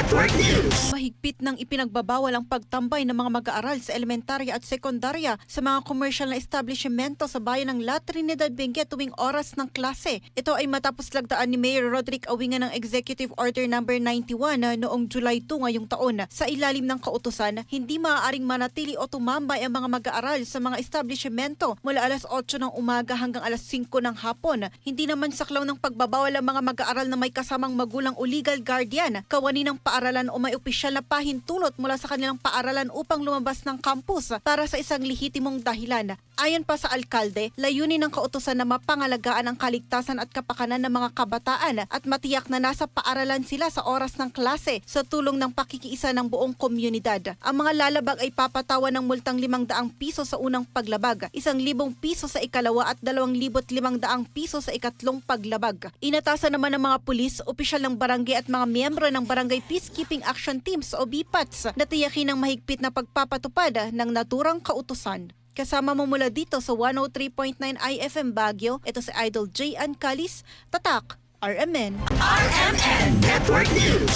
Network News. Mahigpit ng ipinagbabawal ang pagtambay ng mga mag-aaral sa elementarya at sekundarya sa mga commercial na establishmento sa bayan ng La Trinidad, Benguet tuwing oras ng klase. Ito ay matapos lagdaan ni Mayor Roderick Awingan ng Executive Order No. 91 noong July 2 ngayong taon. Sa ilalim ng kautusan, hindi maaaring manatili o tumambay ang mga mag-aaral sa mga establishmento mula alas 8 ng umaga hanggang alas 5 ng hapon. Hindi naman saklaw ng pagbabawal ang mga mag-aaral na may kasamang magulang o legal guardian, kawani ng paaralan o may opisyal na pahintulot mula sa kanilang paaralan upang lumabas ng campus para sa isang lehitimong dahilan. Ayon pa sa alkalde, layunin ng kautusan na mapangalagaan ang kaligtasan at kapakanan ng mga kabataan at matiyak na nasa paaralan sila sa oras ng klase sa tulong ng pakikiisa ng buong komunidad. Ang mga lalabag ay papatawan ng multang 500 piso sa unang paglabag, 1,000 piso sa ikalawa at 2,500 piso sa ikatlong paglabag. Inatasan naman ng mga pulis, opisyal ng barangay at mga miyembro ng Barangay Peacekeeping Action Teams o BPATS na tiyakin ng mahigpit na pagpapatupad ng naturang kautusan. Kasama mo mula dito sa 103.9 IFM Baguio, ito si Idol J. Ann Calis, Tatak, RMN. RMN Network News.